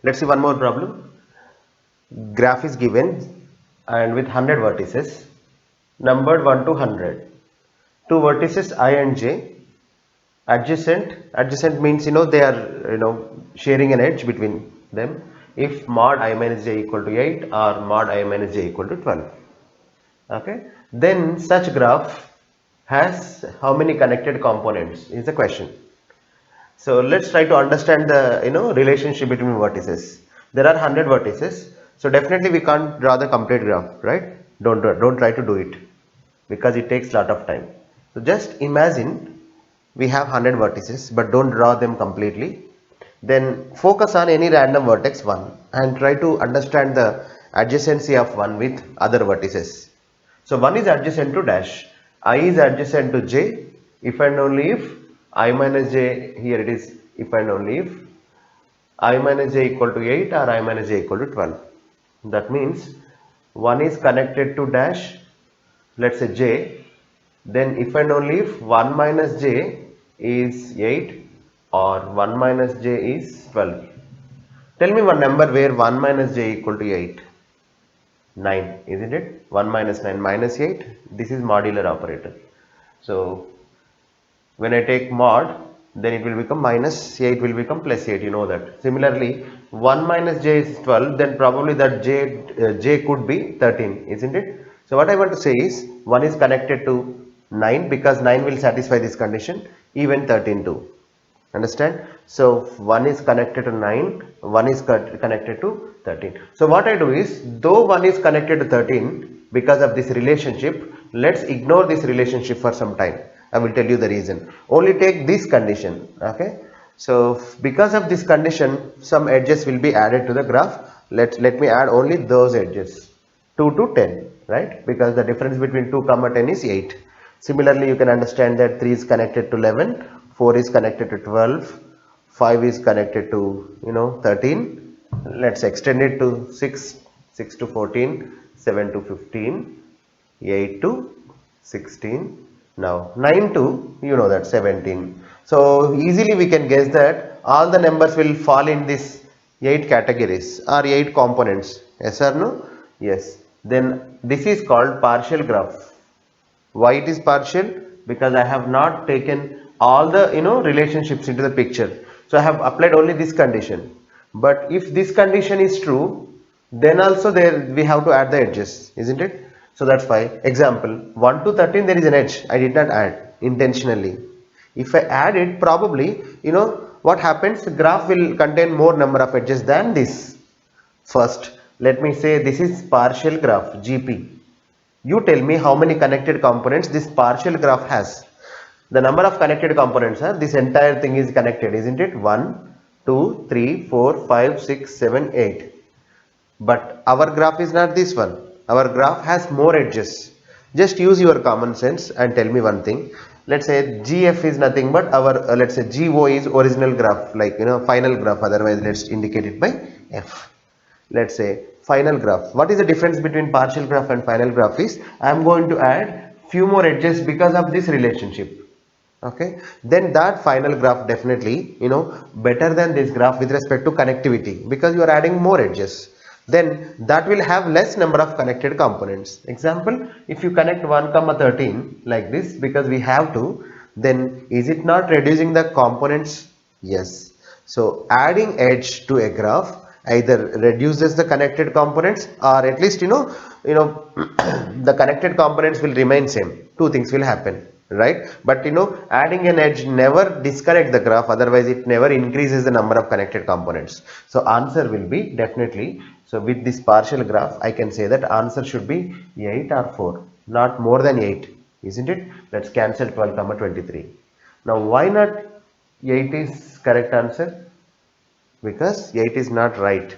Let's see one more problem. Graph is given and with 100 vertices, numbered 1 to 100. Two vertices I and j, adjacent means they are sharing an edge between them if mod I minus j equal to 8 or mod I minus j equal to 12. Okay, then such graph has how many connected components is the question. So let's try to understand the relationship between vertices. There are 100 vertices, so definitely we can't draw the complete graph, right? Don't try to do it because it takes lot of time. So just imagine we have 100 vertices, but don't draw them completely. Then focus on any random vertex 1 and try to understand the adjacency of 1 with other vertices. So 1 is adjacent to dash, I is adjacent to j if and only if I minus j, here it is if and only if I minus j equal to 8 or I minus j equal to 12. That means 1 is connected to dash, let's say j, then if and only if 1 minus j is 8 or 1 minus j is 12. Tell me one number where 1 minus j equal to 8. 9, isn't it? 1 minus 9 minus 8, this is modular operator. So when I take mod, then it will become minus 8 will become plus 8, you know that. Similarly, 1 minus j is 12, then probably that j could be 13, isn't it? So what I want to say is 1 is connected to 9 because 9 will satisfy this condition, even 13 too. Understand? So 1 is connected to 9, 1 is connected to 13. So what I do is, though 1 is connected to 13 because of this relationship, let's ignore this relationship for some time. I will tell you the reason. Only take this condition. Okay. So because of this condition, some edges will be added to the graph. Let me add only those edges. 2 to 10, right? Because the difference between 2 comma 10 is 8. Similarly, you can understand that 3 is connected to 11, 4 is connected to 12, 5 is connected to 13. Let's extend it to 6, 6 to 14, 7 to 15, 8 to 16. Now 9 to that 17. So easily we can guess that all the numbers will fall in this 8 categories or 8 components. Yes or no? Yes. Then this is called partial graph. Why it is partial? Because I have not taken all the relationships into the picture. So I have applied only this condition. But if this condition is true, then also there we have to add the edges, isn't it? So that's why, example, 1 to 13 there is an edge I did not add intentionally. If I add it, probably what happens, the graph will contain more number of edges than this. First, let me say this is partial graph GP. You tell me how many connected components this partial graph has. The number of connected components, this entire thing is connected, isn't it? 1, 2, 3, 4, 5, 6, 7, 8. But our graph is not this one. Our graph has more edges. Just use your common sense and tell me one thing. Let's say GF is nothing but our, let's say GO is original graph, like final graph, otherwise let's indicate it by F. Let's say final graph. What is the difference between partial graph and final graph is, I am going to add few more edges because of this relationship. Okay, then that final graph definitely better than this graph with respect to connectivity, because you are adding more edges. Then that will have less number of connected components. Example, if you connect 1 comma 13 like this because we have to, then is it not reducing the components? Yes. So adding edge to a graph either reduces the connected components, or at least the connected components will remain same. Two things will happen, right? But adding an edge never disconnect the graph, otherwise it never increases the number of connected components. So answer will be definitely, so with this partial graph I can say that answer should be 8 or 4, not more than 8, isn't it? Let's cancel 12 comma 23. Now why not 8 is correct answer? Because 8 is not right.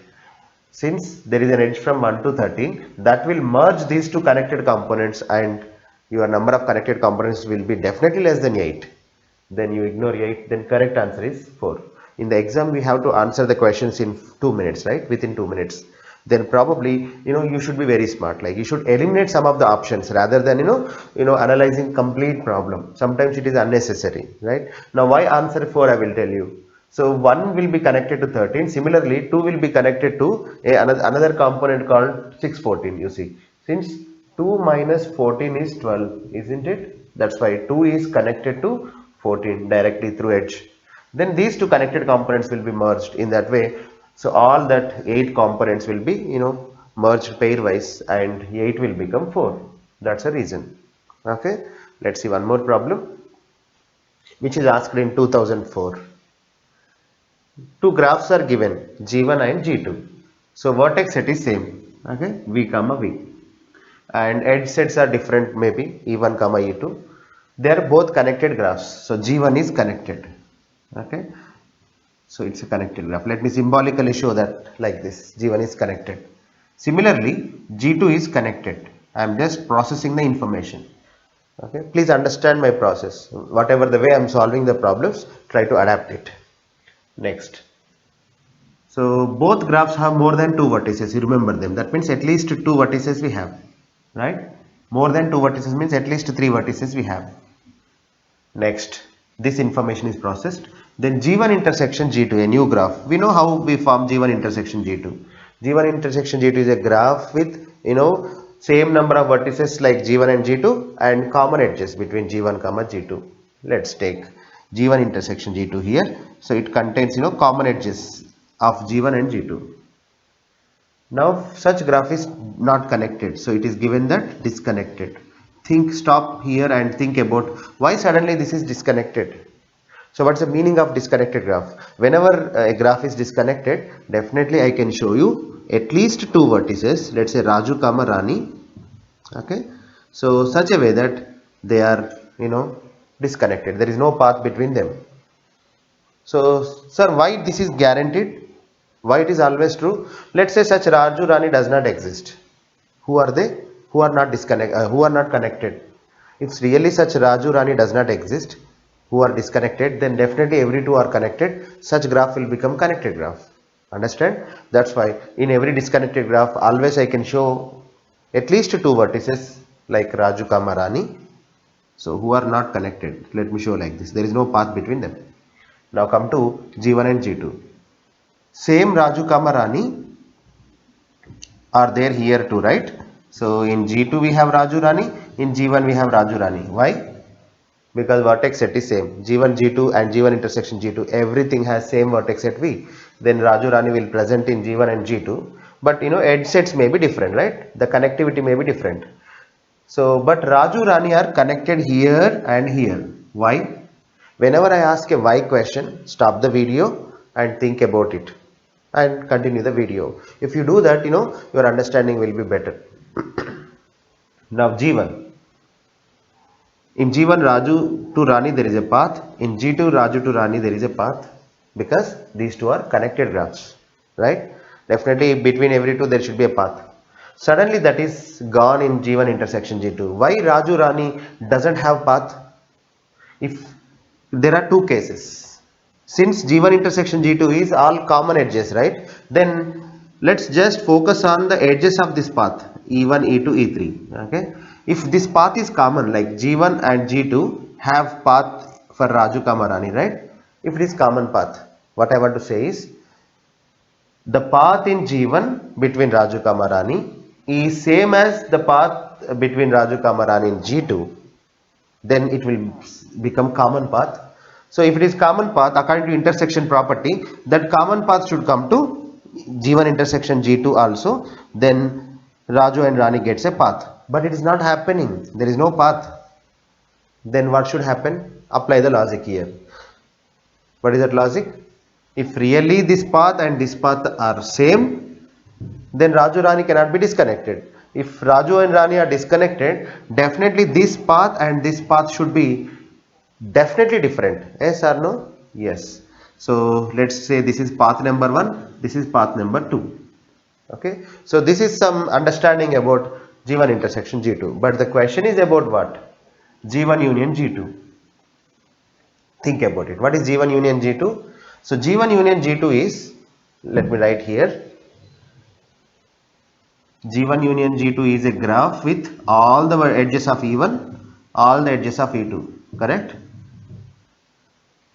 Since there is an edge from 1 to 13, that will merge these two connected components and your number of connected components will be definitely less than 8. Then you ignore 8, then correct answer is 4. In the exam we have to answer the questions in 2 minutes, right? Within 2 minutes. Then probably you should be very smart, like you should eliminate some of the options rather than analyzing complete problem. Sometimes it is unnecessary, right? Now why answer 4 I will tell you. So 1 will be connected to 13. Similarly, 2 will be connected to another component called 614. You see, since 2 minus 14 is 12, isn't it? That's why 2 is connected to 14 directly through edge. Then these two connected components will be merged in that way. So all that 8 components will be, merged pairwise, and 8 will become 4. That's a reason. Okay. Let's see one more problem, which is asked in 2004. Two graphs are given, G1 and G2. So vertex set is same, okay, V comma V, and edge sets are different, maybe E1 comma E2. They are both connected graphs. So G1 is connected, okay. So it's a connected graph. Let me symbolically show that like this. G1 is connected. Similarly, G2 is connected. I am just processing the information. Okay, please understand my process. Whatever the way I am solving the problems, try to adapt it. Next. So both graphs have more than two vertices. You remember them. That means at least two vertices we have, right? More than two vertices means at least three vertices we have. Next, this information is processed. Then G1 intersection G2, a new graph. We know how we form G1 intersection G2. G1 intersection G2 is a graph with, same number of vertices like G1 and G2 and common edges between G1 comma G2. Let's take G1 intersection G2 here. So it contains, common edges of G1 and G2. Now such graph is not connected, so it is given that disconnected. Stop here and think about why suddenly this is disconnected. So what's the meaning of disconnected graph? Whenever a graph is disconnected, definitely I can show you at least two vertices, let's say Raju comma Rani, okay. So such a way that they are, disconnected. There is no path between them. So sir, why this is guaranteed? Why it is always true? Let's say such Raju Rani does not exist. Who are they? Who are not who are not connected? If really such Raju Rani does not exist, who are disconnected, then definitely every two are connected. Such graph will become connected graph. Understand? That's why in every disconnected graph, always I can show at least two vertices like Raju comma Rani. So who are not connected? Let me show like this. There is no path between them. Now come to G1 and G2. Same Raju comma Rani are there here too, right? So in G2 we have Raju Rani, in G1 we have Raju Rani. Why? Because vertex set is same. G1, G2 and G1 intersection G2, everything has same vertex set V. Then Raju Rani will present in G1 and G2. But edge sets may be different, right? The connectivity may be different. So, but Raju Rani are connected here and here. Why? Whenever I ask a why question, stop the video and think about it and continue the video. If you do that, your understanding will be better. Now G1. In G1 Raju to Rani there is a path. In G2 Raju to Rani there is a path, because these two are connected graphs, right? Definitely between every two there should be a path. Suddenly that is gone in G1 intersection G2. Why Raju Rani doesn't have path? If there are two cases, since G1 intersection G2 is all common edges, right? Then let's just focus on the edges of this path, E1, E2, E3. Okay. If this path is common, like G1 and G2 have path for Raju comma Rani, right? If it is common path, what I want to say is the path in G1 between Raju comma Rani is same as the path between Raju comma Rani in G2. Then it will become common path. So if it is common path, according to intersection property, that common path should come to G1 intersection G2 also. Then Raju and Rani gets a path. But it is not happening. There is no path. Then what should happen? Apply the logic here. What is that logic? If really this path and this path are same, then Raju Rani cannot be disconnected. If Raju and Rani are disconnected, definitely this path and this path should be definitely different. Yes or no? Yes. So let's say this is path number 1, this is path number 2. Okay. So this is some understanding about G1 intersection G2. But the question is about what? G1 union G2. Think about it. What is G1 union G2? So G1 union G2 is, let me write here, G1 union G2 is a graph with all the edges of E1, all the edges of E2, correct?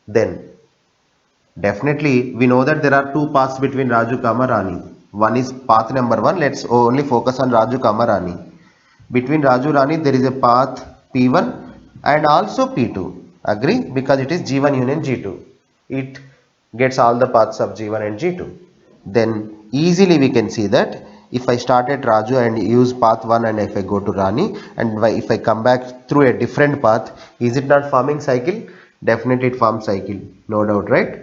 Then Definitely, we know that there are two paths between Raju, Rani. One is path number 1. Let's only focus on Raju, Rani. Between Raju, Rani, there is a path P1 and also P2. Agree? Because it is G1 union G2. It gets all the paths of G1 and G2. Then easily we can see that if I start at Raju and use path 1 and if I go to Rani and if I come back through a different path, is it not forming cycle? Definitely it forms cycle. No doubt, right?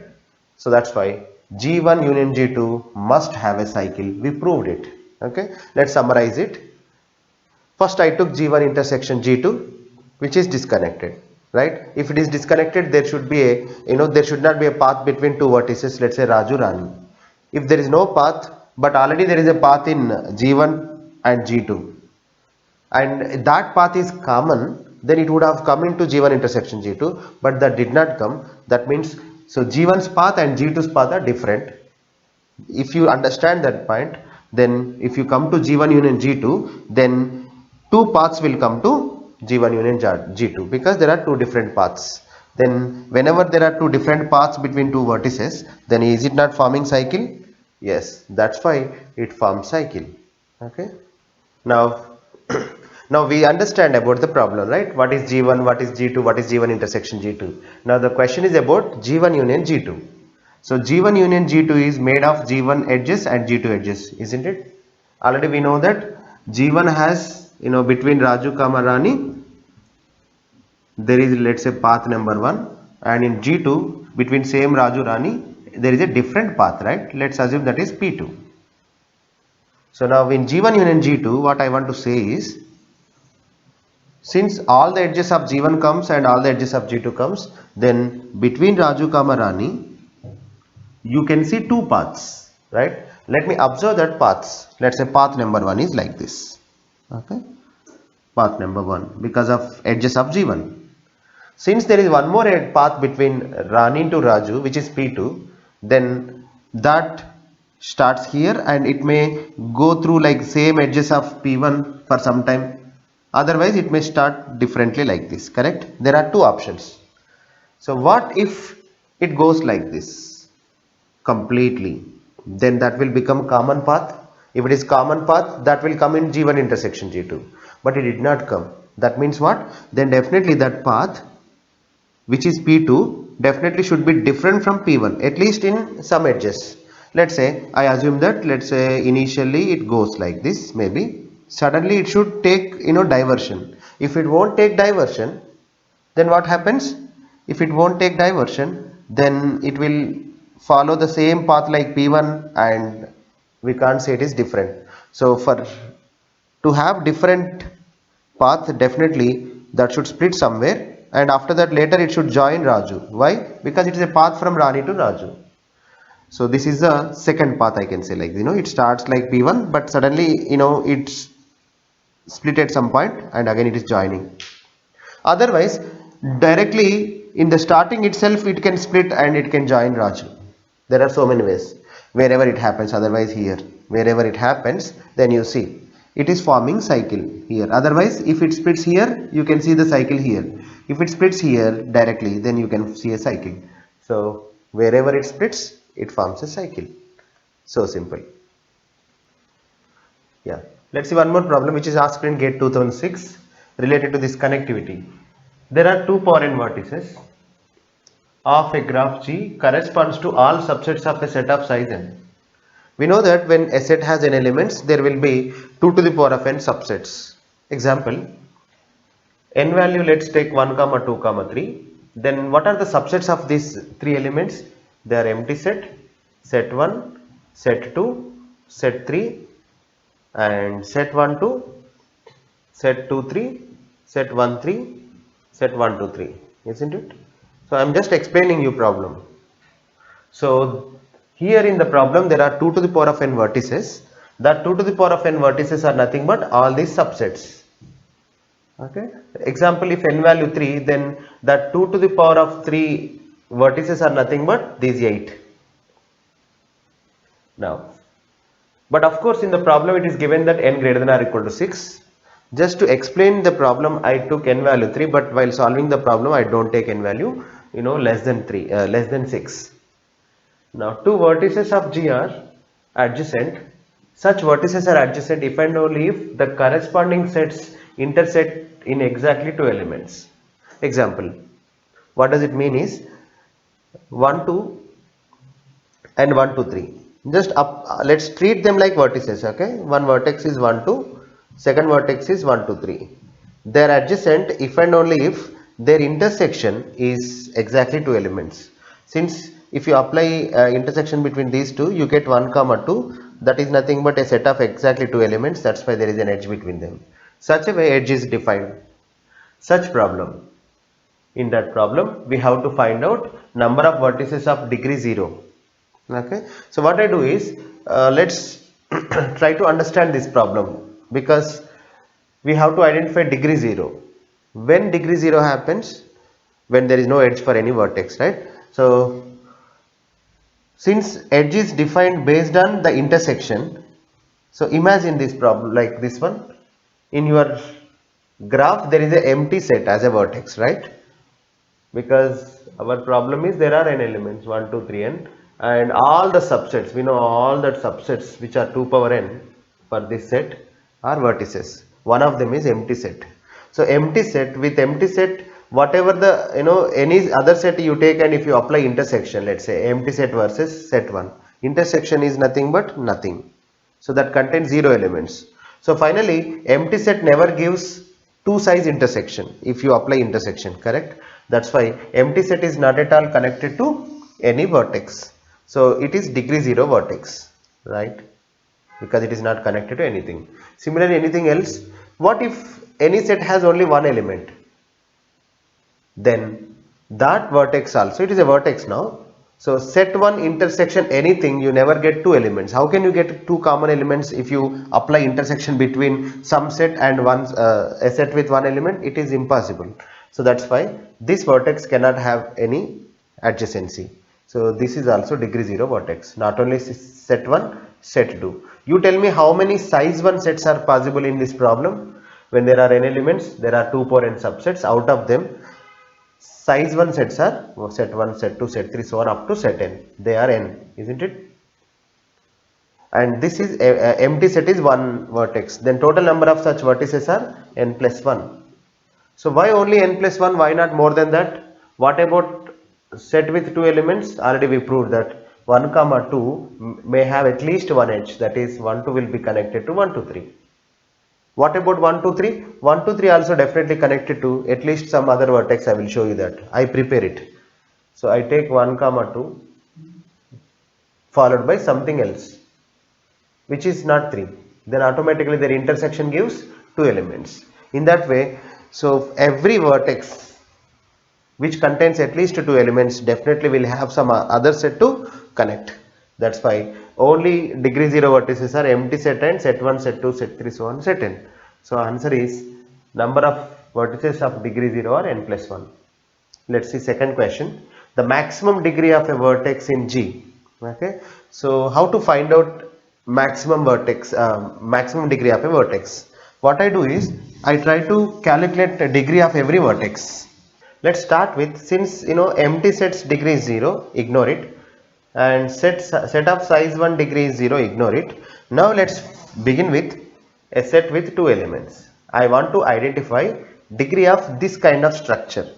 So that's why G1 union G2 must have a cycle. We proved it. Okay. Let's summarize it. First I took G1 intersection G2 which is disconnected, right? If it is disconnected, there should be a, there should not be a path between two vertices, let's say Raju, Rani. If there is no path, but already there is a path in G1 and G2 and that path is common, then it would have come into G1 intersection G2, but that did not come. That means, so G1's path and G2's path are different. If you understand that point, then if you come to G1 union G2, then two paths will come to G1 union G2 because there are two different paths. Then whenever there are two different paths between two vertices, then is it not forming cycle? Yes, that's why it forms cycle. Okay. Now, now we understand about the problem, right? What is G1, what is G2, what is G1 intersection G2. Now the question is about G1 union G2. So G1 union G2 is made of G1 edges and G2 edges, isn't it? Already we know that G1 has, between Raju, Rani, there is, let's say, path number 1, and in G2 between same Raju, Rani, there is a different path, right? Let's assume that is P2. So now in G1 union G2, what I want to say is, since all the edges of G1 comes and all the edges of G2 comes, then between Raju, Rani, you can see two paths, right? Let me observe that paths. Let's say path number 1 is like this. Okay, path number 1 because of edges of G1. Since there is one more path between Rani to Raju, which is P2, then that starts here and it may go through like same edges of P1 for some time. Otherwise, it may start differently like this, correct? There are two options. So what if it goes like this completely? Then that will become common path. If it is common path, that will come in G1 intersection G2. But it did not come. That means what? Then definitely that path, which is P2, definitely should be different from P1, at least in some edges. Let's say, I assume that, let's say initially it goes like this, maybe. Suddenly it should take, diversion. If it won't take diversion, then what happens? If it won't take diversion, then it will follow the same path like P1 and we can't say it is different. So for to have different path, definitely that should split somewhere and after that later it should join Raju. Why? Because it is a path from Rani to Raju. So this is the second path, I can say, like, it starts like P1 but suddenly it's split at some point and again it is joining. Otherwise, directly in the starting itself it can split and it can join Raju. There are so many ways wherever it happens. Otherwise here, wherever it happens, then you see it is forming cycle here. Otherwise, if it splits here, you can see the cycle here. If it splits here directly, then you can see a cycle. So wherever it splits, it forms a cycle. So simple. Yeah. Let's see one more problem which is asked in GATE 2006 related to this connectivity. There are two power n vertices of a graph G corresponds to all subsets of a set of size n. We know that when a set has n elements, there will be 2 to the power of n subsets. Example, n value, let's take 1, 2, 3. Then what are the subsets of these three elements? They are empty set, set 1, set 2, set 3 and set 1, 2, set 2, 3, set 1, 3, set 1, 2, 3, isn't it? So I am just explaining you problem. So here in the problem there are 2 to the power of n vertices. That 2 to the power of n vertices are nothing but all these subsets. Okay. Example, if n value 3, then that 2 to the power of 3 vertices are nothing but these 8. Now, but of course in the problem it is given that n greater than or equal to 6. Just to explain the problem, I took n value 3, but while solving the problem I don't take n value less than 3, less than 6. Now two vertices of G are adjacent. Such vertices are adjacent if and only if the corresponding sets intersect in exactly two elements. Example, what does it mean is 1 2 and 1 2 3. Just up, let's treat them like vertices. Okay, one vertex is 1 2, second vertex is 1 2 3. They are adjacent if and only if their intersection is exactly two elements. Since if you apply intersection between these two, you get 1 comma 2, that is nothing but a set of exactly two elements. That's why there is an edge between them. Such a way edge is defined. Such problem, in that problem we have to find out number of vertices of degree 0. Okay, so what I do is, let's try to understand this problem, because we have to identify degree 0. When degree 0 happens, when there is no edge for any vertex, right? So since edge is defined based on the intersection, so imagine this problem like this one. In your graph there is an empty set as a vertex, right? Because our problem is there are n elements 1 2 3 n, and all the subsets, we know all that subsets which are 2 power n for this set are vertices. One of them is empty set. So empty set, with empty set, whatever the any other set you take, and if you apply intersection, let's say empty set versus set 1, intersection is nothing but nothing, so that contains 0 elements. So finally empty set never gives two size intersection if you apply intersection, correct? That's why empty set is not at all connected to any vertex. So it is degree 0 vertex, right? Because it is not connected to anything. Similarly, anything else, what if any set has only one element? Then that vertex also, it is a vertex now. So set 1 intersection anything, you never get two elements. How can you get two common elements if you apply intersection between some set and a set with one element? It is impossible. So that's why this vertex cannot have any adjacency. So this is also degree 0 vertex, not only set 1, set 2. You tell me how many size 1 sets are possible in this problem. When there are n elements, there are 2 power n subsets. Out of them, size 1 sets are set 1, set 2, set 3, so on up to set n. They are n, isn't it? And this is empty set is one vertex. Then total number of such vertices are n plus 1. So why only n plus 1? Why not more than that? What about set with two elements? Already we proved that 1 comma 2 may have at least one edge, that is 1 2 will be connected to 1 2 3. What about 1 2 3? 1 2 3 also definitely connected to at least some other vertex. I will show you that. I prepare it. So I take 1 comma 2 followed by something else which is not 3. Then automatically their intersection gives two elements. In that way, so every vertex which contains at least two elements definitely will have some other set to connect. That's why only degree 0 vertices are empty set and set 1, set 2, set 3, so on, set n. So answer is number of vertices of degree 0 are n plus 1. Let's see second question. The maximum degree of a vertex in G. Okay. So how to find out maximum degree of a vertex? What I do is I try to calculate the degree of every vertex. Let's start with, since empty sets degree is 0, ignore it, and set of size 1 degree is 0, ignore it. Now let's begin with a set with two elements. I want to identify degree of this kind of structure.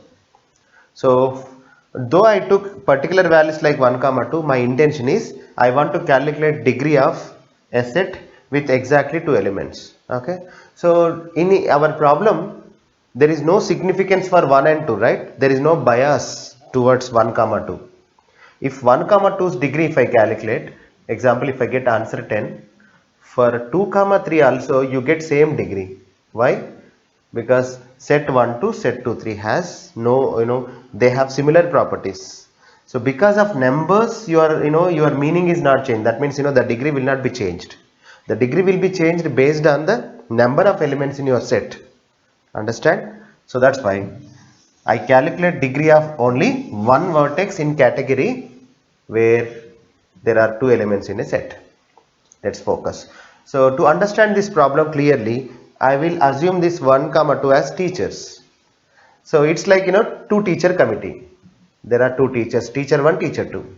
So though I took particular values like 1 comma 2, my intention is I want to calculate degree of a set with exactly two elements. Okay. So in our problem there is no significance for 1 and 2, right? There is no bias towards 1 comma 2. If 1 comma 2's degree, if I calculate, example, if I get answer 10, for 2 comma 3 also you get same degree. Why? Because set 1 to set 2 3 has no, they have similar properties. So because of numbers, your meaning is not changed. That means the degree will not be changed. The degree will be changed based on the number of elements in your set. Understand? So that's why I calculate degree of only one vertex in category where there are two elements in a set. Let's focus. So to understand this problem clearly, I will assume this 1 comma 2 as teachers. So it's like two teacher committee. There are two teachers, teacher 1, teacher 2.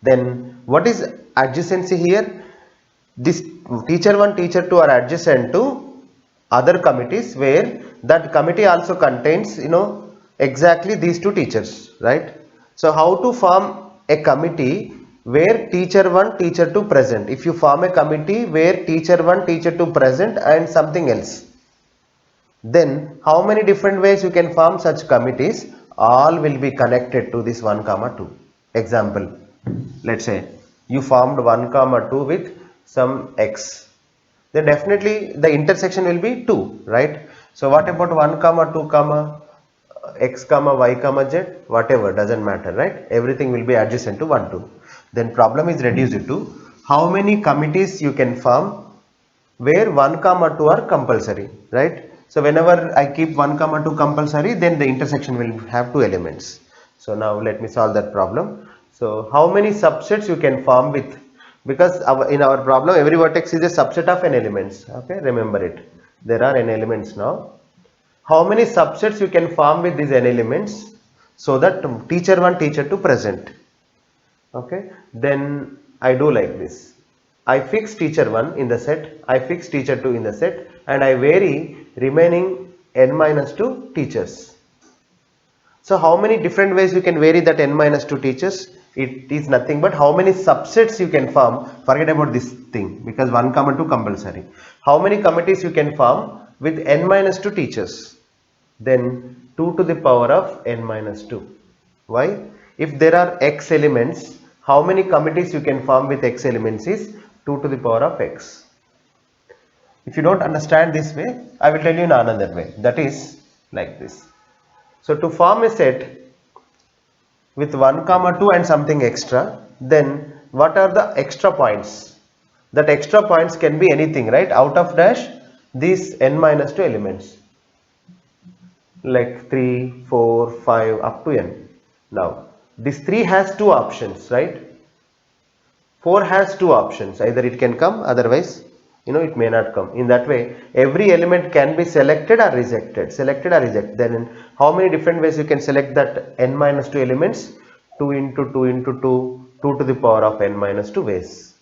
Then what is adjacency here? This teacher 1, teacher 2 are adjacent to other committees where that committee also contains, exactly these two teachers, right? So how to form a committee where teacher 1, teacher 2 present? If you form a committee where teacher 1, teacher 2 present and something else, then how many different ways you can form such committees? All will be connected to this 1 comma 2. Example, let's say you formed 1 comma 2 with some x, then definitely the intersection will be 2, right? So what about 1 comma 2 comma x comma y comma z, whatever, doesn't matter, right? Everything will be adjacent to 1 2. Then problem is reduced to how many committees you can form where 1 comma 2 are compulsory, right? So whenever I keep 1 comma 2 compulsory, then the intersection will have two elements. So now let me solve that problem. So how many subsets you can form with, because in our problem every vertex is a subset of n elements, okay, remember it, there are n elements. Now how many subsets you can form with these n elements so that teacher 1, teacher 2 present, okay? Then I do like this, I fix teacher 1 in the set, I fix teacher 2 in the set, and I vary remaining n minus 2 teachers. So how many different ways you can vary that n minus 2 teachers? It is nothing but how many subsets you can form. Forget about this thing because 1 comma 2 compulsory. How many committees you can form with n minus 2 teachers? Then 2 to the power of n minus 2. Why? If there are x elements, how many committees you can form with x elements is 2 to the power of x. If you don't understand this way, I will tell you in another way. That is like this. So to form a set with 1 comma 2 and something extra, then what are the extra points? That extra points can be anything, right? Out of dash these n minus 2 elements, like 3, 4, 5 up to n. Now this 3 has two options, right? 4 has two options, either it can come, otherwise it may not come. In that way every element can be selected or rejected, then how many different ways you can select that n minus 2 elements? 2 into 2 into 2, 2 to the power of n minus 2 ways.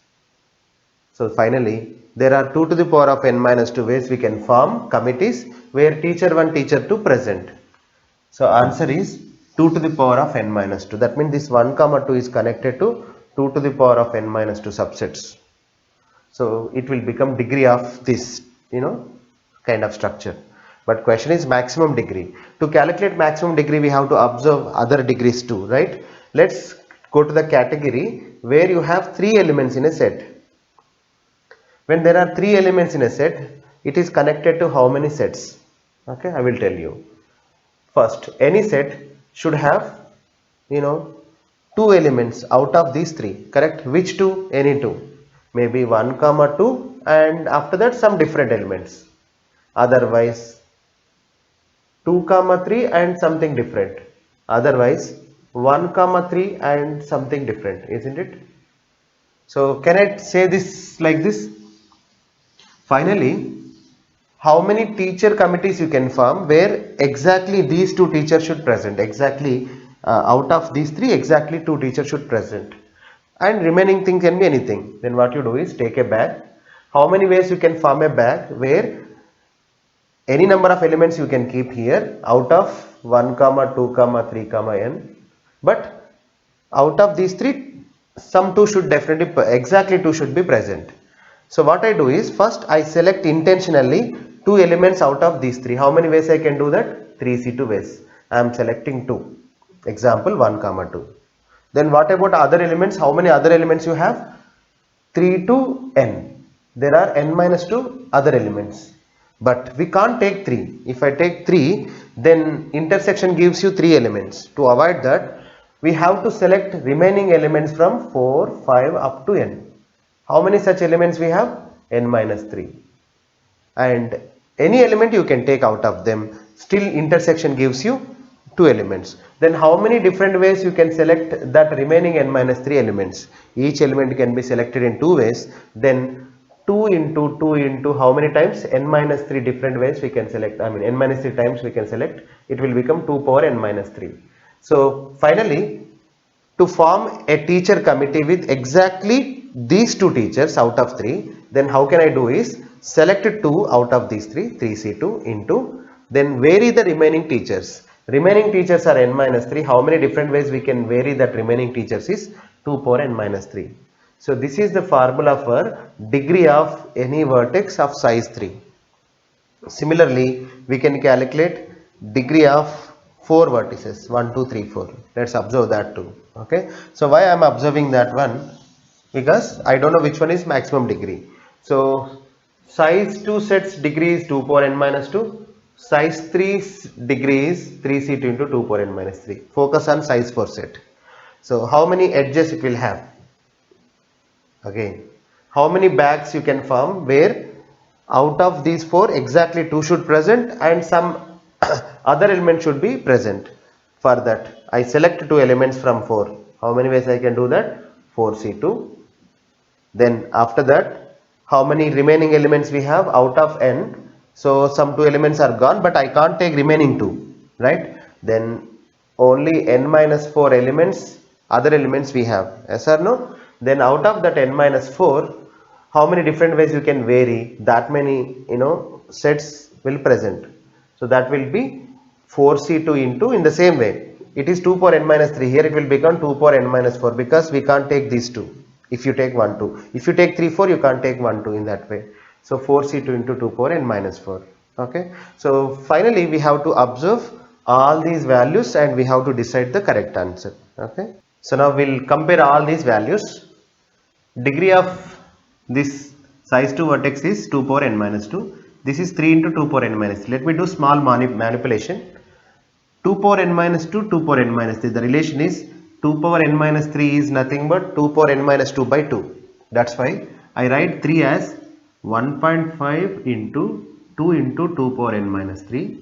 So finally there are 2 to the power of n minus 2 ways we can form committees where teacher 1, teacher 2 present. So answer is 2 to the power of n minus 2. That means this 1 comma 2 is connected to 2 to the power of n minus 2 subsets. So it will become degree of this, kind of structure. But question is maximum degree. To calculate maximum degree, we have to observe other degrees too, right? Let's go to the category where you have 3 elements in a set. When there are 3 elements in a set, it is connected to how many sets? Okay, I will tell you. First, any set should have, 2 elements out of these 3, correct? Which 2? Any 2. Maybe 1 comma 2 and after that some different elements. Otherwise 2 comma 3 and something different. Otherwise 1 comma 3 and something different, isn't it? So can I say this like this? Finally, how many teacher committees you can form where exactly these 2 teachers should present? Exactly out of these 3, exactly 2 teachers should present. And remaining thing can be anything. Then what you do is take a bag. How many ways you can form a bag where any number of elements you can keep here out of 1 comma 2 comma 3 comma n, but out of these 3 some 2 should definitely, exactly 2 should be present. So what I do is first I select intentionally 2 elements out of these 3. How many ways I can do that? 3c2 ways. I am selecting 2. Example 1 comma 2. Then what about other elements? How many other elements you have? 3 to n. There are n minus 2 other elements. But we can't take 3. If I take 3, then intersection gives you 3 elements. To avoid that, we have to select remaining elements from 4, 5 up to n. How many such elements we have? N minus 3. And any element you can take out of them, still intersection gives you 2 elements. Then how many different ways you can select that remaining n minus 3 elements? Each element can be selected in 2 ways. Then 2 into 2 into how many times? N minus 3 different ways we can select. N minus 3 times we can select. It will become 2 power n minus 3. So finally to form a teacher committee with exactly these two teachers out of 3, then how can I do is select 2 out of these 3, 3C2 into, then vary the remaining teachers. Remaining teachers are n minus 3. How many different ways we can vary that remaining teachers is 2 power n minus 3. So this is the formula for degree of any vertex of size 3. Similarly, we can calculate degree of 4 vertices 1, 2, 3, 4. Let's observe that too. Okay. So why I am observing that one? Because I don't know which one is maximum degree. So size 2 sets degree is 2 power n minus 2. Size 3 degree is 3C2 into 2 power n minus 3. Focus on size 4 set. So how many edges it will have? Again, how many bags you can form where out of these 4 exactly 2 should present and some other element should be present. For that I select 2 elements from 4. How many ways I can do that? 4C2. Then after that, how many remaining elements we have out of n? So some 2 elements are gone, but I can't take remaining 2, right? Then only n minus 4 elements, other elements we have, yes or no? Then out of that n minus 4, how many different ways you can vary, that many sets will present. So that will be 4C2 into, in the same way it is 2 power n minus 3, here it will become 2 power n minus 4 because we can't take these 2. If you take 1 2, if you take 3 4, you can't take 1 2 in that way. So 4C2 into 2 power n minus 4. Okay. So finally we have to observe all these values and we have to decide the correct answer. Okay. So now we'll compare all these values. Degree of this size 2 vertex is 2 power n minus 2. This is 3 into 2 power n minus 3. Let me do small manipulation. 2 power n minus 2, 2 power n minus 3. The relation is 2 power n minus 3 is nothing but 2 power n minus 2 by 2. That's why I write 3 as 1.5 into 2 into 2 power n minus 3.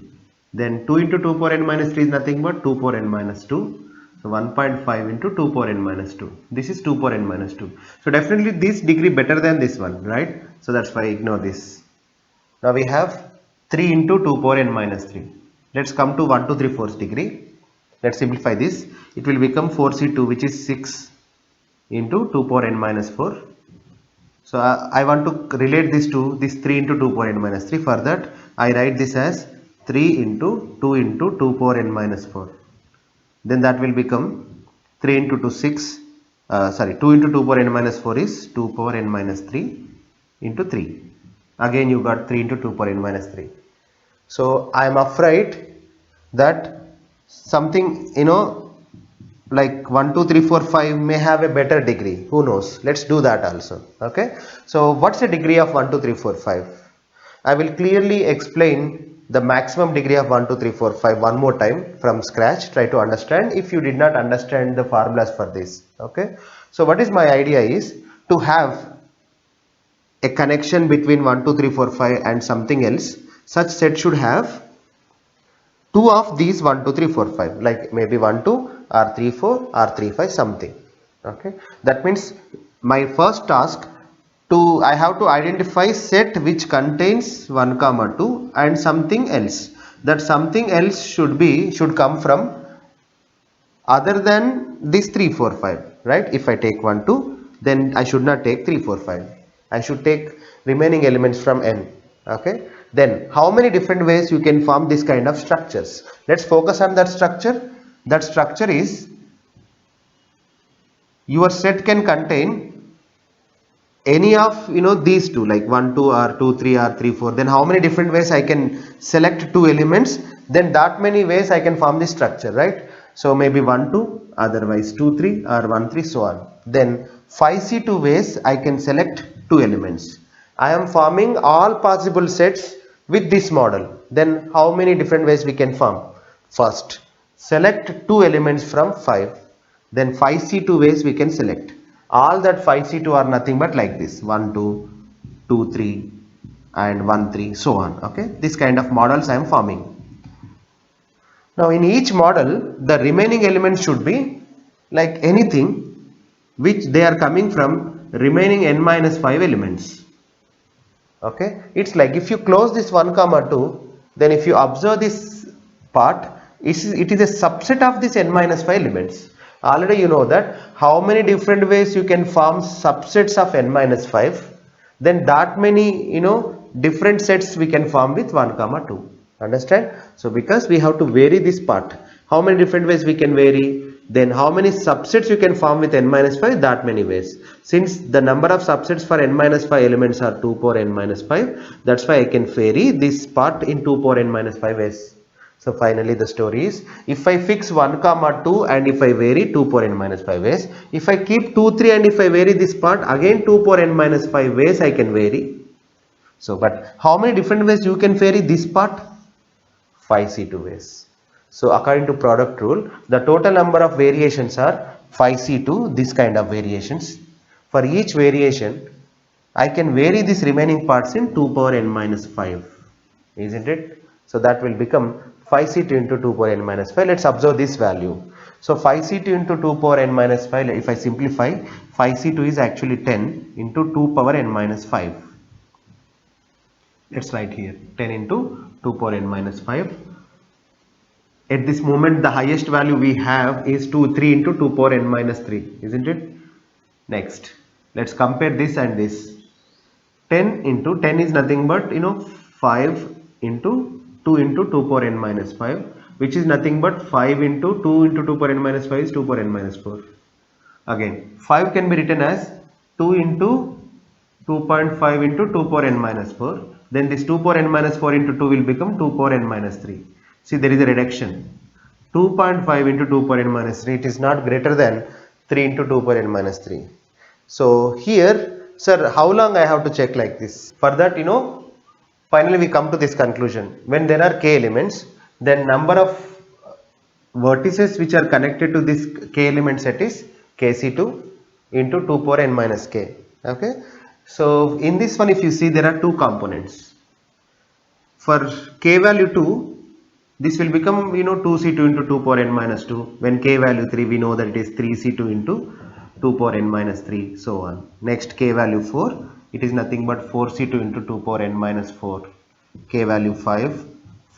Then 2 into 2 power n minus 3 is nothing but 2 power n minus 2. So 1.5 into 2 power n minus 2. This is 2 power n minus 2. So definitely this degree better than this one, right? So that's why I ignore this. Now we have 3 into 2 power n minus 3. Let's come to 1, 2, 3, 4 degree. Let's simplify this. It will become 4C2, which is 6 into 2 power n minus 4. So I want to relate this to this 3 into 2 power n minus 3. For that I write this as 3 into 2 into 2 power n minus 4. Then that will become 3 into 2 6. 2 into 2 power n minus 4 is 2 power n minus 3 into 3. Again you got 3 into 2 power n minus 3. So I am afraid that something like 1 2 3 4 5 may have a better degree. Who knows? Let's do that also. Okay. So what's the degree of 1 2 3 4 5? I will clearly explain the maximum degree of 1 2 3 4 5 one more time from scratch. Try to understand if you did not understand the formulas for this. Okay. So what is my idea is to have a connection between 1 2 3 4 5 and something else. Such set should have 2 of these 1 2 3 4 5, like maybe 1 2 or 3 4 or 3 5 something. Okay. That means my first task I have to identify set which contains 1 comma 2 and something else. That something else should come from other than this 3 4 5, right? If I take 1 2, then I should not take 3 4 5. I should take remaining elements from n. Okay. Then how many different ways you can form this kind of structures? Let's focus on that structure. That structure is, your set can contain any of these two, like 1 2 or 2 3 or 3 4. Then how many different ways I can select 2 elements, then that many ways I can form this structure, right? So maybe 1 2, otherwise 2 3 or 1 3, so on. Then 5C2 ways I can select 2 elements. I am forming all possible sets with this model. Then how many different ways we can form? First, select 2 elements from 5. Then 5C2 ways we can select. All that 5C2 are nothing but like this: 1 2, 2 3 and 1 3, so on. Okay, this kind of models I am forming. Now in each model the remaining elements should be like anything which they are coming from remaining n minus 5 elements. Okay, it's like if you close this 1 comma 2, then if you observe this part, it is a subset of this n minus 5 elements. Already you know that how many different ways you can form subsets of n minus 5, then that many different sets we can form with 1 comma 2. Understand? So because we have to vary this part, how many different ways we can vary, then how many subsets you can form with n minus 5, that many ways. Since the number of subsets for n minus 5 elements are 2 power n minus 5, that's why I can vary this part in 2 power n minus 5 ways. So finally the story is, if I fix 1 comma 2 and if I vary 2 power n minus 5 ways, if I keep 2 3 and if I vary this part again 2 power n minus 5 ways I can vary. So but how many different ways you can vary this part? 5c2 ways. So according to product rule, the total number of variations are 5c2, this kind of variations. For each variation I can vary these remaining parts in 2 power n minus 5, isn't it? So that will become 5c2 into 2 power n minus 5. Let's observe this value. So 5c2 into 2 power n minus 5, if I simplify, 5c2 is actually 10 into 2 power n minus 5. Let's write here 10 into 2 power n minus 5. At this moment the highest value we have is 3 into 2 power n minus 3, isn't it? Next, let's compare this and this. 10 into 10 is nothing but 5 into 2 into 2 power n minus 5, which is nothing but 5 into 2 into 2 power n minus 5 is 2 power n minus 4. Again 5 can be written as 2 into 2.5 into 2 power n minus 4. Then this 2 power n minus 4 into 2 will become 2 power n minus 3. See, there is a reduction. 2.5 into 2 power n minus 3, it is not greater than 3 into 2 power n minus 3. So here, sir, how long I have to check like this? For that, finally we come to this conclusion. When there are k elements, then number of vertices which are connected to this k element set is kc2 into 2 power n minus k. Okay. So in this one, if you see, there are two components. For k value 2, this will become 2c2 into 2 power n minus 2. When k value 3, we know that it is 3c2 into 2 power n minus 3, so on. Next, k value 4, it is nothing but 4c2 into 2 power n minus 4. K value 5,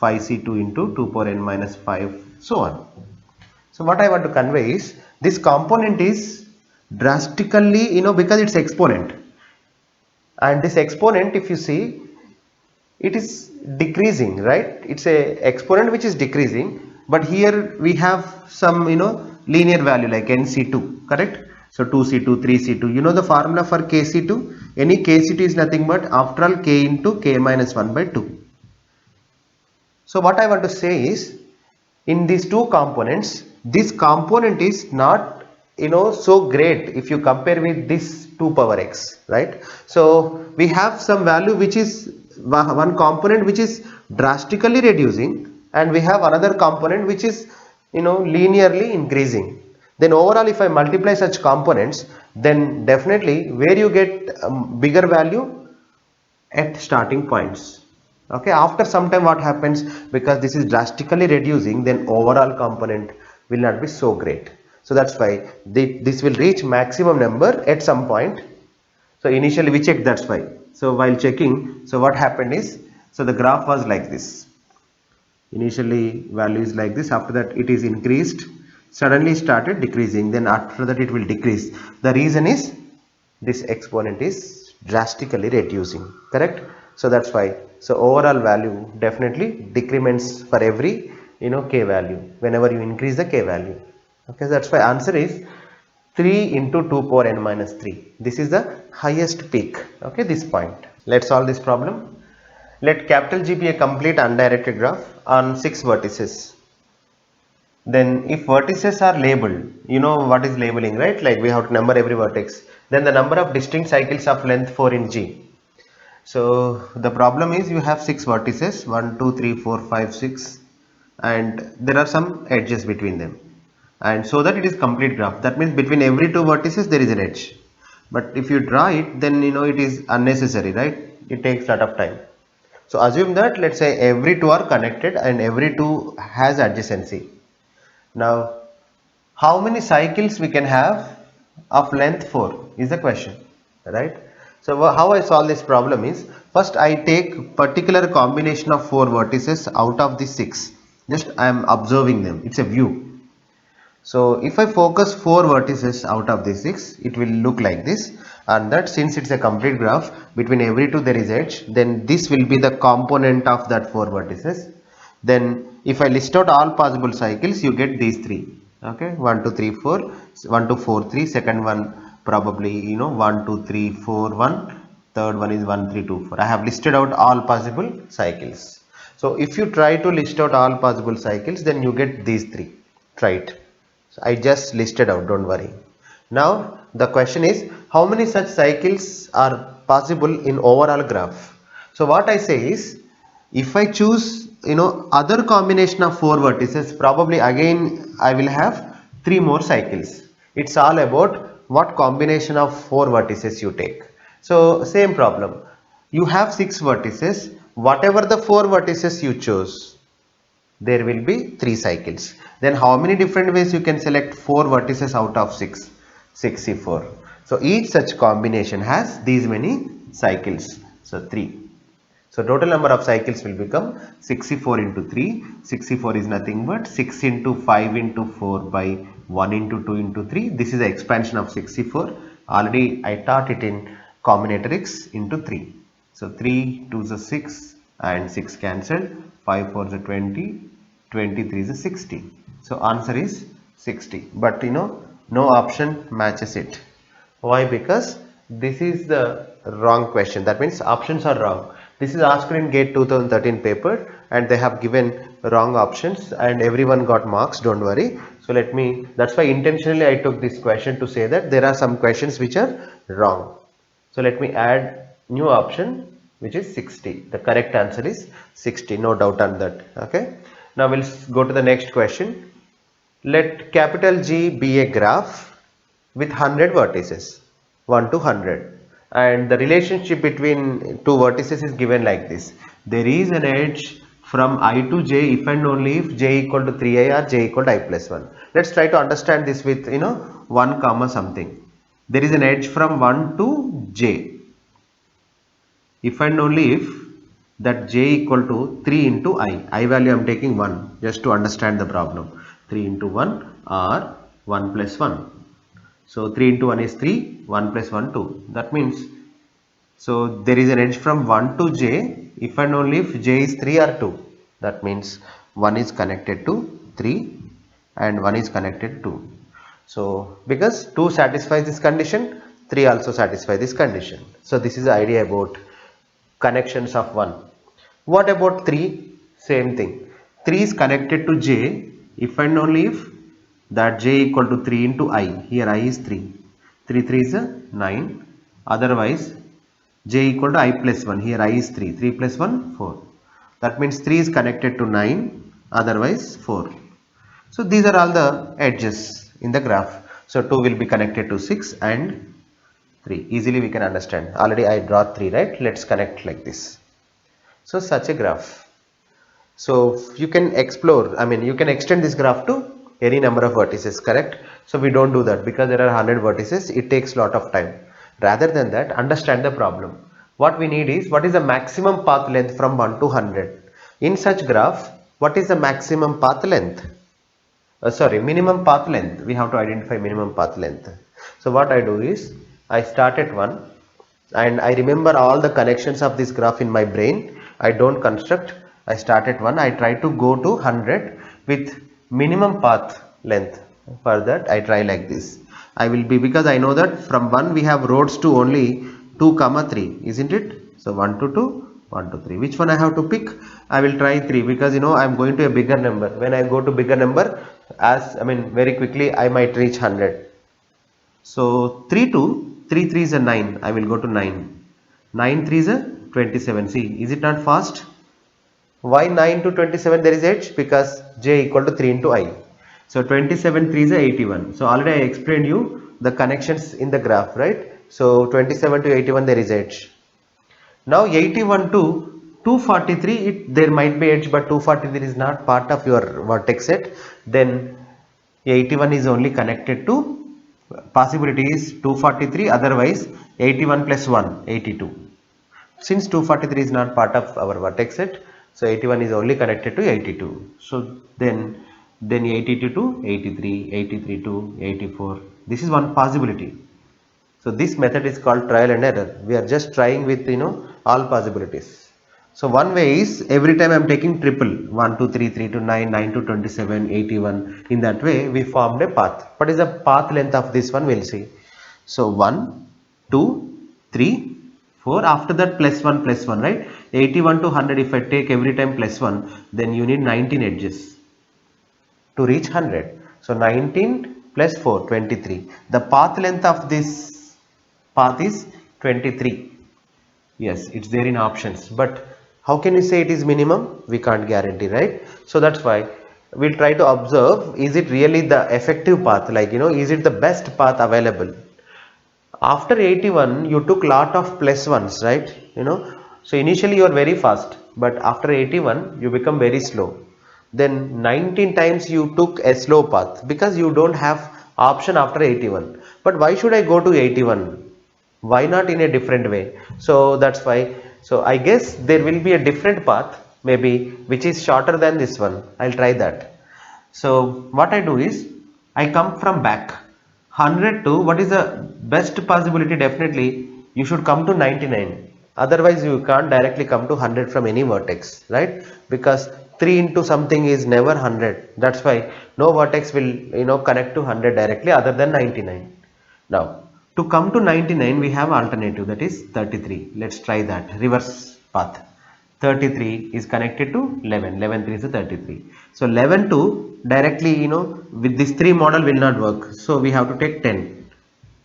5c2 into 2 power n minus 5, so on. So what I want to convey is, this component is drastically, because it's exponent, and this exponent, if you see, it is decreasing, right? It's a exponent which is decreasing, but here we have some linear value like nc2, correct? So 2c2, 3c2, the formula for kc2, any kc2 is nothing but after all k into k minus 1 by 2. So what I want to say is, in these two components, this component is not so great if you compare with this 2 power x, right? So we have some value which is one component which is drastically reducing, and we have another component which is linearly increasing. Then overall, if I multiply such components, then definitely where you get bigger value at starting points. Okay, after some time what happens, because this is drastically reducing, then overall component will not be so great. So that's why this will reach maximum number at some point. So initially we checked, that's why. So while checking, so what happened is, so the graph was like this. Initially value is like this, after that it is increased, suddenly started decreasing, then after that it will decrease. The reason is this exponent is drastically reducing, correct? So that's why. So overall value definitely decrements for every k value whenever you increase the k value. Okay, that's why answer is 3 into 2 power n minus 3. This is the highest peak. Okay, this point. Let's solve this problem. Let capital G be a complete undirected graph on 6 vertices. Then if vertices are labeled, what is labeling, right? Like we have to number every vertex. Then the number of distinct cycles of length 4 in G. So the problem is, you have 6 vertices, 1 2 3 4 5 6, and there are some edges between them, and so that it is complete graph. That means between every 2 vertices there is an edge. But if you draw it, then it is unnecessary, right? It takes a lot of time. So assume that, let's say, every 2 are connected and every 2 has adjacency. Now how many cycles we can have of length 4 is the question, right? So how I solve this problem is, first I take particular combination of 4 vertices out of the 6. Just I am observing them, it's a view. So if I focus 4 vertices out of these 6, it will look like this, and that since it's a complete graph, between every two there is edge, then this will be the component of that 4 vertices. Then if I list out all possible cycles, you get these 3. Okay, 1 2 3 4, 1 2 4 3, second one probably 1 2 3 4 1, third one is 1 3 2 4. I have listed out all possible cycles. So if you try to list out all possible cycles, then you get these 3. Try it. So I just listed out, don't worry. Now the question is, how many such cycles are possible in overall graph? So what I say is, if I choose other combination of 4 vertices, probably again I will have 3 more cycles. It's all about what combination of 4 vertices you take. So same problem, you have 6 vertices, whatever the 4 vertices you chose, there will be 3 cycles. Then how many different ways you can select 4 vertices out of 6? 64. So each such combination has these many cycles. So 3. So total number of cycles will become 64 into 3. 64 is nothing but 6 into 5 into 4 by 1 into 2 into 3. This is the expansion of 64. Already I taught it in combinatorics into 3. So 3 2 is 6 and 6 cancelled. 5 4 is 20. 23 is 60. So answer is 60. But no option matches it. Why? Because this is the wrong question. That means options are wrong. This is asked in GATE 2013 paper and they have given wrong options and everyone got marks, don't worry. So that's why intentionally I took this question to say that there are some questions which are wrong. So let me add new option which is 60. The correct answer is 60, no doubt on that. Okay. Now we'll go to the next question. Let capital G be a graph with 100 vertices, 1 to 100, and the relationship between two vertices is given like this. There is an edge from I to j if and only if j equal to 3i or j equal to I plus 1. Let's try to understand this with 1 comma something. There is an edge from 1 to j if and only if that j equal to 3 into I value I am taking 1 just to understand the problem. 3 into 1 or 1 plus 1. So 3 into 1 is 3, 1 plus 1 2. That means, so there is an edge from 1 to j if and only if j is 3 or 2. That means 1 is connected to 3 and 1 is connected to 2. So because 2 satisfies this condition, 3 also satisfies this condition. So this is the idea about connections of 1. What about 3? Same thing. 3 is connected to j if and only if that j equal to 3 into I. Here I is 3. 3 3 is a 9. Otherwise j equal to I plus 1. Here I is 3. 3 plus 1 4. That means 3 is connected to 9. Otherwise 4. So these are all the edges in the graph. So 2 will be connected to 6 and 3. Easily we can understand. Already I draw 3, right? Let's connect like this. So such a graph. So you can explore, you can extend this graph to any number of vertices, correct? So we don't do that because there are 100 vertices. It takes lot of time. Rather than that, understand the problem. What we need is, what is the maximum path length from 1 to 100? In such graph, what is the maximum path length? Minimum path length. We have to identify minimum path length. So what I do is, I start at 1 and I remember all the connections of this graph in my brain. I don't construct. I start at 1. I try to go to 100 with minimum path length. For that I try like this. I will be, because I know that from 1 we have roads to only 2 comma 3, isn't it? So 1 to 2, 1 to 3. Which one I have to pick? I will try 3 because I am going to a bigger number. When I go to bigger number, very quickly I might reach 100. So 3 to 3 3 is a 9. I will go to 9. 9 3 is a 27. See, is it not fast? Why 9 to 27 there is edge? Because j equal to 3 into I. So 27 3 is a 81. So already I explained you the connections in the graph, right? So 27 to 81 there is edge. Now 81 to 243, there might be edge, but 243 is not part of your vertex set. Then 81 is only connected to, possibility is 243, otherwise 81 plus 1, 82. Since 243 is not part of our vertex set, so 81 is only connected to 82. So then then 82 to 83, 83 to 84. This is one possibility. So this method is called trial and error. We are just trying with all possibilities. So one way is every time I am taking triple 1 to 3, 3 to 9, 9 to 27, 81. In that way we formed a path. What is the path length of this one? We'll see. So 1, 2, 3, 4. After that plus 1, right? 81 to 100. If I take every time plus 1, then you need 19 edges to reach 100. So 19 plus 4, 23. The path length of this path is 23. Yes, it's there in options. But how can you say it is minimum? We can't guarantee, right? So that's why we'll try to observe, is it really the effective path? Like, is it the best path available? After 81, you took lot of plus ones, right? So initially you are very fast, but after 81, you become very slow. Then 19 times you took a slow path because you don't have option after 81. But why should I go to 81? Why not in a different way? So that's why. So I guess there will be a different path, maybe which is shorter than this one. I'll try that. So what I do is I come from back 100 to what is the best possibility? Definitely you should come to 99. Otherwise you can't directly come to 100 from any vertex, right? Because 3 into something is never 100. That's why no vertex will connect to 100 directly other than 99. Now to come to 99 we have alternative, that is 33. Let's try that reverse path. 33 is connected to 11, 11 3 is 33. So 11 to directly with this 3 model will not work, so we have to take 10,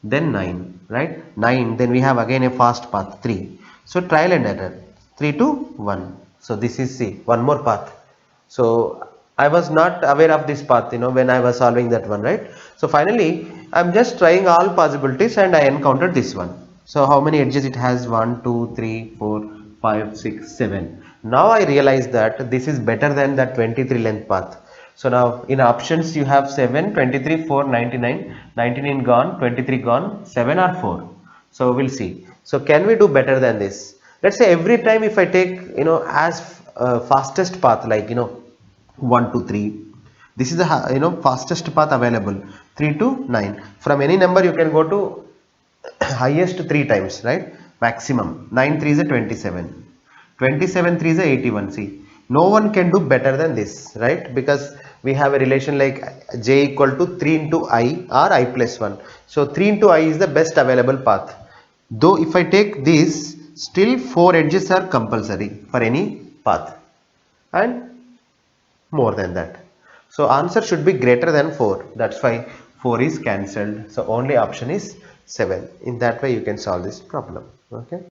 then 9, right? 9, then we have again a fast path 3. So trial and error, 3 to 1. So this is, see, one more path. So I was not aware of this path when I was solving that one, right? So finally I'm just trying all possibilities and I encountered this one. So how many edges it has? 1 2 3 4 5 6 7. Now I realize that this is better than that 23 length path. So now in options you have 7, 23, 4, 99, 99 gone, 23 gone, 7 or 4. So we'll see. So can we do better than this? Let's say every time if I take as fastest path, like 1 to 3, this is the fastest path available. 3 to 9, from any number you can go to highest 3 times, right? Maximum 9 3 is a 27, 27 3 is a 81. See, no one can do better than this, right? Because we have a relation like j equal to 3 into I or I plus 1. So 3 into I is the best available path. Though if I take this, still 4 edges are compulsory for any path and more than that. So answer should be greater than 4. That's why 4 is cancelled. So only option is 7. In that way you can solve this problem. Okay.